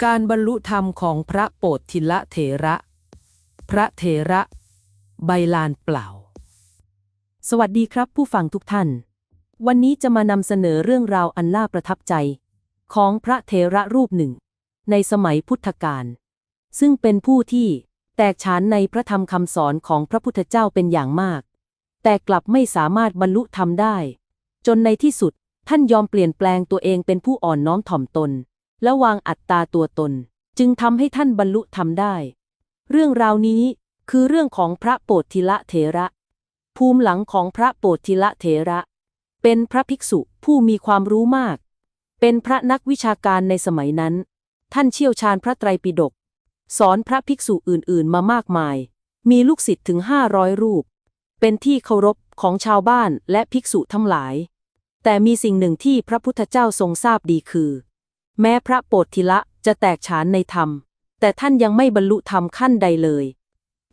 การบรรลุธรรมของพระโปธิละเถระ พระเถระใบลานเปล่า สวัสดีครับผู้ฟังทุกท่าน วันนี้จะมานำเสนอเรื่องราวอันน่าประทับใจของพระเถระรูปหนึ่งในสมัยพุทธกาลซึ่งเป็นผู้ที่แตกฉานในพระธรรมคำสอนของพระพุทธเจ้าเป็นอย่างมากแต่กลับไม่สามารถบรรลุธรรมได้จนในที่สุดท่านยอมเปลี่ยนแปลงตัวเองเป็นผู้อ่อนน้อมถ่อมตนและวางอัตตาตัวตนจึงทำให้ท่านบรรลุธรรมได้เรื่องราวนี้คือเรื่องของพระโปธิละเถระภูมิหลังของพระโปธิละเถระเป็นพระภิกษุผู้มีความรู้มากเป็นพระนักวิชาการในสมัยนั้นท่านเชี่ยวชาญพระไตรปิฎกสอนพระภิกษุอื่นๆมามากมายมีลูกศิษย์ถึง500รูปเป็นที่เคารพของชาวบ้านและภิกษุทั้งหลายแต่มีสิ่งหนึ่งที่พระพุทธเจ้าทรงทราบดีคือแม้พระโปธิละจะแตกฉานในธรรมแต่ท่านยังไม่บรรลุธรรมขั้นใดเลย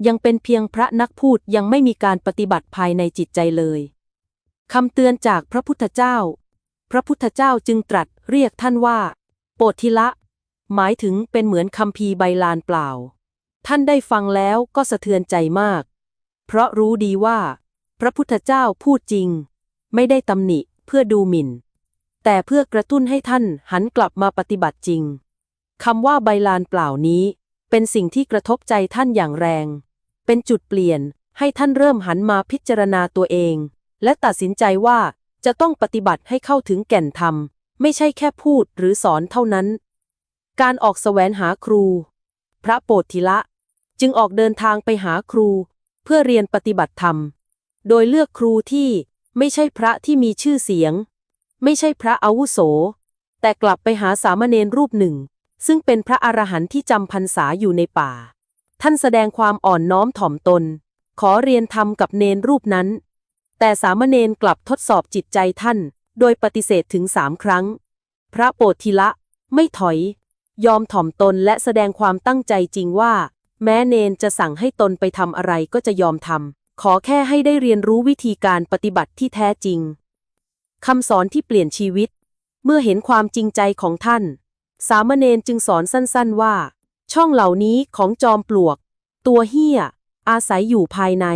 ยังเป็นเพียงพระนักพูดยังไม่มีการปฏิบัติภายในจิตใจเลยคำเตือนจากพระพุทธเจ้าพระพุทธเจ้าจึงตรัสเรียกท่านว่าโปธิละหมายถึงเป็นเหมือนคัมภีร์ใบลานเปล่าท่านได้ฟังแล้วก็สะเทือนใจมากเพราะรู้ดีว่าพระพุทธเจ้าพูดจริงไม่ได้ตำหนิเพื่อดูหมิ่นแต่เพื่อกระตุ้นให้ท่านหันกลับมาปฏิบัติจริงคำว่าใบลานเปล่านี้เป็นสิ่งที่กระทบใจท่านอย่างแรงเป็นจุดเปลี่ยนให้ท่านเริ่มหันมาพิจารณาตัวเองและตัดสินใจว่าจะต้องปฏิบัติให้เข้าถึงแก่นธรรมไม่ใช่แค่พูดหรือสอนเท่านั้นการออกแสวงหาครูพระโปธิละจึงออกเดินทางไปหาครูเพื่อเรียนปฏิบัติธรรมโดยเลือกครูที่ไม่ใช่พระที่มีชื่อเสียงไม่ใช่พระอาวุโสแต่กลับไปหาสามเณรรูปหนึ่งซึ่งเป็นพระอรหันต์ที่จำพรรษาอยู่ในป่าท่านแสดงความอ่อนน้อมถ่อมตนขอเรียนธรรมกับเณรรูปนั้นแต่สามเณรกลับทดสอบจิตใจท่านโดยปฏิเสธถึง3 ครั้งพระโปธิละไม่ถอยยอมถ่อมตนและแสดงความตั้งใจจริงว่าแม้เณรจะสั่งให้ตนไปทำอะไรก็จะยอมทำขอแค่ให้ได้เรียนรู้วิธีการปฏิบัติที่แท้จริงคำสอนที่เปลี่ยนชีวิตเมื่อเห็นความจริงใจของท่านสามเณรจึงสอนสั้นๆว่าช่องเหล่านี้ของจอมปลวกตัวเหี้ยอาศัยอยู่ภายใน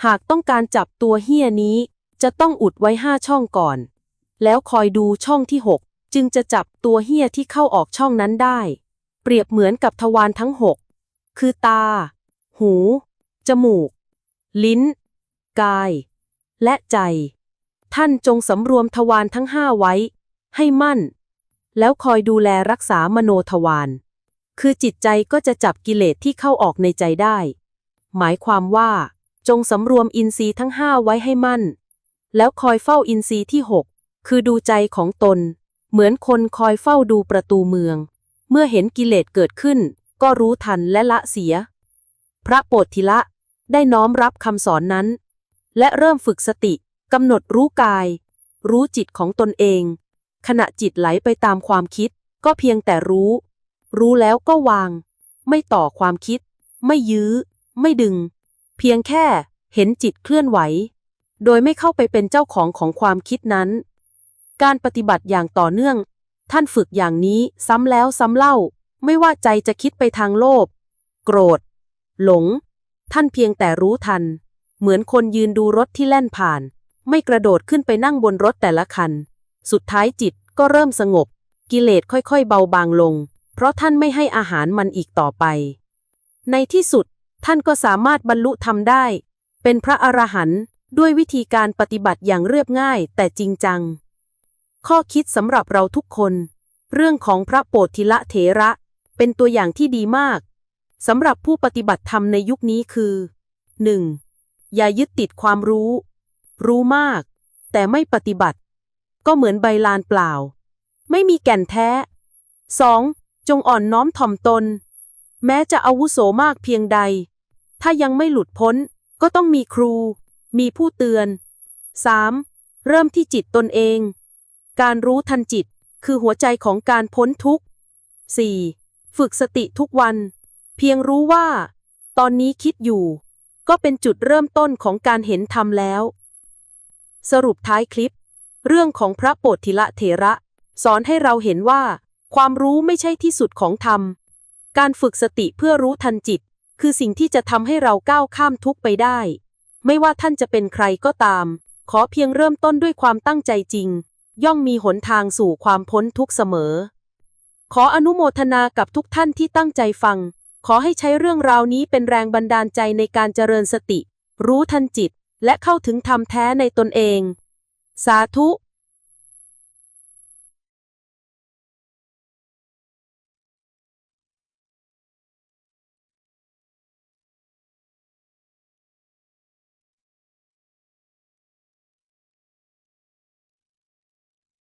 หากต้องการจับตัวเหี้ยนี้จะต้องอุดไว้5 ช่องก่อนแล้วคอยดูช่องที่6จึงจะจับตัวเหี้ยที่เข้าออกช่องนั้นได้เปรียบเหมือนกับทวารทั้ง6คือตาหูจมูกลิ้นกายและใจท่านจงสำรวมทวารทั้ง5ไว้ให้มั่นแล้วคอยดูแลรักษามโนทวารคือจิตใจก็จะจับกิเลสที่เข้าออกในใจได้หมายความว่าจงสำรวมอินทรีย์ทั้ง5ไว้ให้มั่นแล้วคอยเฝ้าอินทรีย์ที่6คือดูใจของตนเหมือนคนคอยเฝ้าดูประตูเมืองเมื่อเห็นกิเลสเกิดขึ้นก็รู้ทันและละเสียพระโปธิละได้น้อมรับคำสอนนั้นและเริ่มฝึกสติกำหนดรู้กายรู้จิตของตนเองขณะจิตไหลไปตามความคิดก็เพียงแต่รู้แล้วก็วางไม่ต่อความคิดไม่ยื้อไม่ดึงเพียงแค่เห็นจิตเคลื่อนไหวโดยไม่เข้าไปเป็นเจ้าของความคิดนั้นการปฏิบัติอย่างต่อเนื่องท่านฝึกอย่างนี้ซ้ำแล้วซ้ำเล่าไม่ว่าใจจะคิดไปทางโลภโกรธหลงท่านเพียงแต่รู้ทันเหมือนคนยืนดูรถที่แล่นผ่านไม่กระโดดขึ้นไปนั่งบนรถแต่ละคันสุดท้ายจิตก็เริ่มสงบกิเลสค่อยๆเบาบางลงเพราะท่านไม่ให้อาหารมันอีกต่อไปในที่สุดท่านก็สามารถบรรลุธรรมได้เป็นพระอรหันต์ด้วยวิธีการปฏิบัติอย่างเรียบง่ายแต่จริงจังข้อคิดสำหรับเราทุกคนเรื่องของพระโปธิละเถระเป็นตัวอย่างที่ดีมากสำหรับผู้ปฏิบัติธรรมในยุคนี้คือ 1. อย่ายึดติดความรู้มากแต่ไม่ปฏิบัติก็เหมือนใบลานเปล่าไม่มีแก่นแท้ 2. จงอ่อนน้อมถ่อมตนแม้จะอาวุโสมากเพียงใดถ้ายังไม่หลุดพ้นก็ต้องมีครูมีผู้เตือน 3. เริ่มที่จิตตนเองการรู้ทันจิตคือหัวใจของการพ้นทุกข์ 4. ฝึกสติทุกวันเพียงรู้ว่าตอนนี้คิดอยู่ก็เป็นจุดเริ่มต้นของการเห็นธรรมแล้วสรุปท้ายคลิปเรื่องของพระโปธิละเถระสอนให้เราเห็นว่า ความรู้ไม่ใช่ที่สุดของธรรมการฝึกสติเพื่อรู้ทันจิตคือสิ่งที่จะทำให้เราก้าวข้ามทุกข์ไปได้ไม่ว่าท่านจะเป็นใครก็ตามขอเพียงเริ่มต้นด้วยความตั้งใจจริงย่อมมีหนทางสู่ความพ้นทุกข์เสมอขออนุโมทนากับทุกท่านที่ตั้งใจฟังขอให้ใช้เรื่องราวนี้เป็นแรงบันดาลใจในการเจริญสติรู้ทันจิตและเข้าถึงธรรมแท้ในตนเองสาธุ